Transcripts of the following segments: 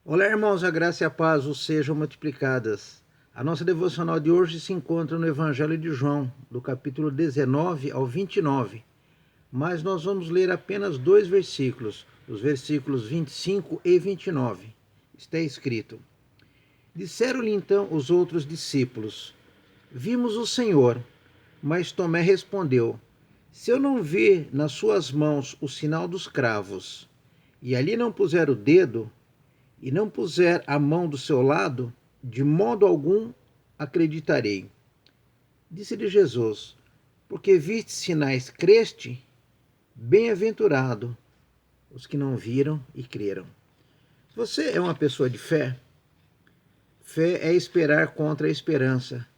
Olá, irmãos, a graça e a paz os sejam multiplicadas. A nossa devocional de hoje se encontra no Evangelho de João, do capítulo 19 ao 29. Mas nós vamos ler apenas dois versículos, os versículos 25 e 29. Está escrito: Disseram-lhe então os outros discípulos: Vimos o Senhor. Mas Tomé respondeu: Se eu não ver nas suas mãos o sinal dos cravos, e ali não puser o dedo, e não puser a mão do seu lado, de modo algum acreditarei. Disse-lhe Jesus: Porque viste sinais, creste? Bem-aventurado os que não viram e creram. Você é uma pessoa de fé? Fé é esperar contra a esperança.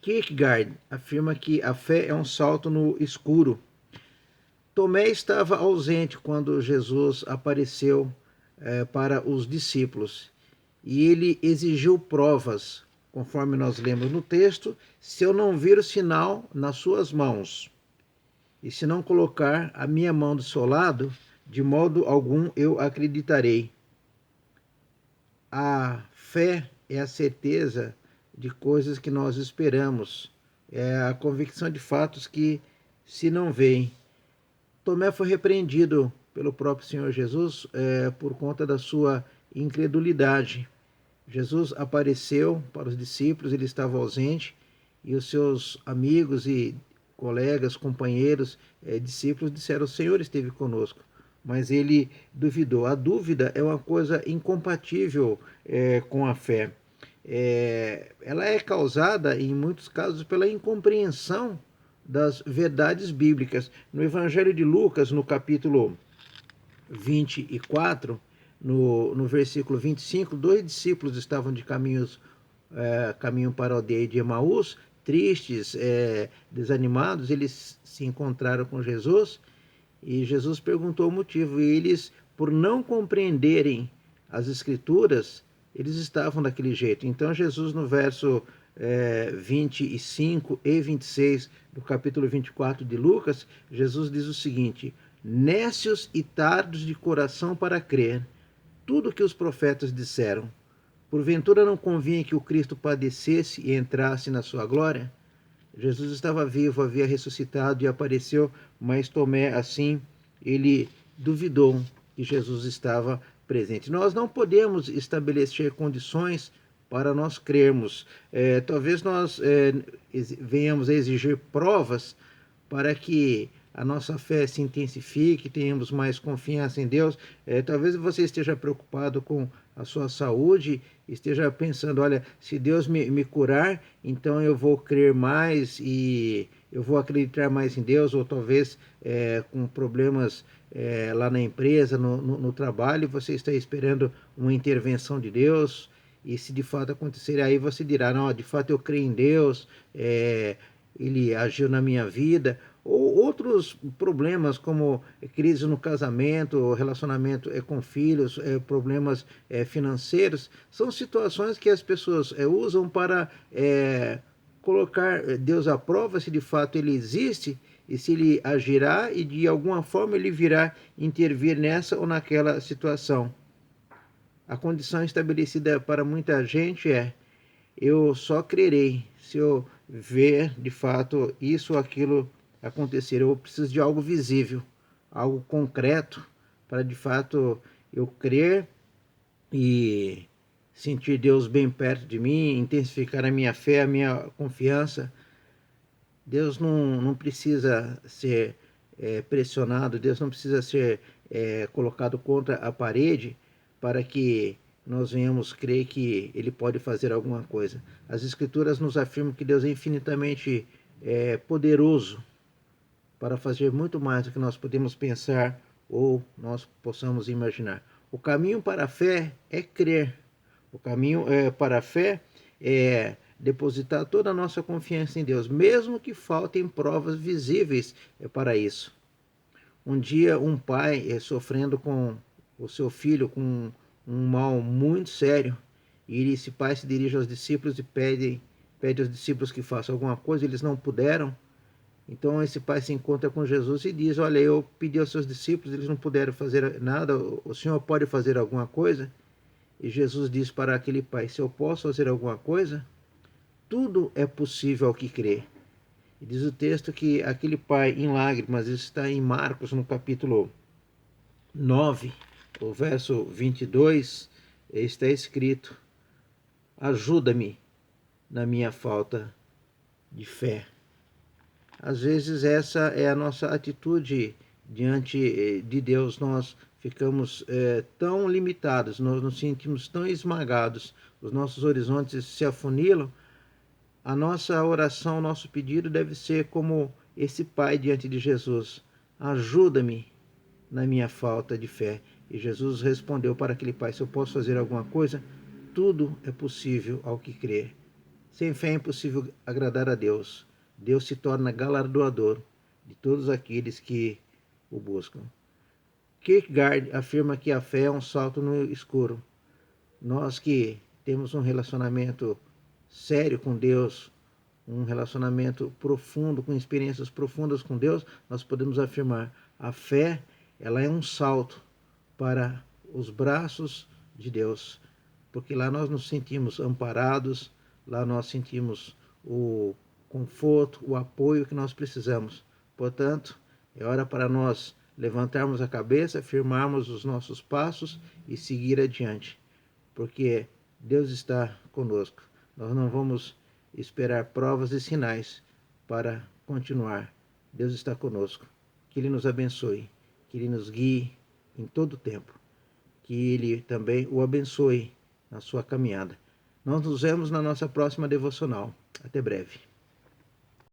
Kierkegaard afirma que a fé é um salto no escuro. Tomé estava ausente quando Jesus apareceu para os discípulos e ele exigiu provas, conforme nós lemos no texto: se eu não vir o sinal nas suas mãos e se não colocar a minha mão do seu lado, de modo algum eu acreditarei. A fé é a certeza de coisas que nós esperamos, é a convicção de fatos que se não veem. Tomé foi repreendido pelo próprio Senhor Jesus por conta da sua incredulidade. Jesus apareceu para os discípulos, ele estava ausente, e os seus amigos e colegas, companheiros, discípulos disseram: O Senhor esteve conosco. Mas ele duvidou. A dúvida é uma coisa incompatível com a fé. Ela é causada, em muitos casos, pela incompreensão das verdades bíblicas. No Evangelho de Lucas, no capítulo 24, no versículo 25, dois discípulos estavam de caminho para a aldeia de Emaús, tristes, desanimados. Eles se encontraram com Jesus e Jesus perguntou o motivo. E eles, por não compreenderem as Escrituras, eles estavam daquele jeito. Então Jesus, no verso 25 e 26 do capítulo 24 de Lucas, Jesus diz o seguinte: Nécios e tardos de coração para crer tudo o que os profetas disseram. Porventura não convinha que o Cristo padecesse e entrasse na sua glória? Jesus estava vivo, havia ressuscitado e apareceu, mas Tomé, assim, ele duvidou que Jesus estava presente. Nós não podemos estabelecer condições para nós crermos. Talvez nós venhamos a exigir provas para que a nossa fé se intensifique, tenhamos mais confiança em Deus. Talvez você esteja preocupado com a sua saúde, esteja pensando: olha, se Deus me curar, então eu vou crer mais e eu vou acreditar mais em Deus. Ou talvez com problemas lá na empresa, no trabalho, você está esperando uma intervenção de Deus. E se de fato acontecer, aí você dirá: não, de fato eu creio em Deus, ele agiu na minha vida. Ou outros problemas como crise no casamento, relacionamento com filhos, problemas financeiros, são situações que as pessoas usam para colocar Deus à prova se de fato ele existe e se ele agirá e de alguma forma ele virá intervir nessa ou naquela situação. A condição estabelecida para muita gente é: eu só crerei se eu ver de fato isso ou aquilo acontecer. Eu preciso de algo visível, algo concreto, para de fato eu crer e sentir Deus bem perto de mim, intensificar a minha fé, a minha confiança. Deus não precisa ser pressionado, Deus não precisa ser colocado contra a parede para que nós venhamos crer que Ele pode fazer alguma coisa. As Escrituras nos afirmam que Deus é infinitamente poderoso para fazer muito mais do que nós podemos pensar ou nós possamos imaginar. O caminho para a fé é crer. O caminho para a fé é depositar toda a nossa confiança em Deus, mesmo que faltem provas visíveis para isso. Um dia, um pai sofrendo com o seu filho com um mal muito sério, e esse pai se dirige aos discípulos e pede aos discípulos que façam alguma coisa. Eles não puderam. Então esse pai se encontra com Jesus e diz: olha, eu pedi aos seus discípulos, eles não puderam fazer nada, o Senhor pode fazer alguma coisa? E Jesus diz para aquele pai: se eu posso fazer alguma coisa, tudo é possível ao que crê. E diz o texto que aquele pai em lágrimas, isso está em Marcos, no capítulo 9, o verso 22, está escrito: ajuda-me na minha falta de fé. Às vezes essa é a nossa atitude diante de Deus. Nós ficamos tão limitados, nós nos sentimos tão esmagados, os nossos horizontes se afunilam. A nossa oração, o nosso pedido deve ser como esse pai diante de Jesus: ajuda-me na minha falta de fé. E Jesus respondeu para aquele pai: se eu posso fazer alguma coisa, tudo é possível ao que crer. Sem fé é impossível agradar a Deus. Deus se torna galardoador de todos aqueles que o buscam. Kierkegaard afirma que a fé é um salto no escuro. Nós que temos um relacionamento sério com Deus, um relacionamento profundo, com experiências profundas com Deus, nós podemos afirmar: a fé, ela é um salto para os braços de Deus, porque lá nós nos sentimos amparados, lá nós sentimos o conforto, o apoio que nós precisamos. Portanto, é hora para nós levantarmos a cabeça, firmarmos os nossos passos e seguir adiante, porque Deus está conosco. Nós não vamos esperar provas e sinais para continuar. Deus está conosco. Que Ele nos abençoe, que Ele nos guie em todo o tempo, que Ele também o abençoe na sua caminhada. Nós nos vemos na nossa próxima devocional. Até breve.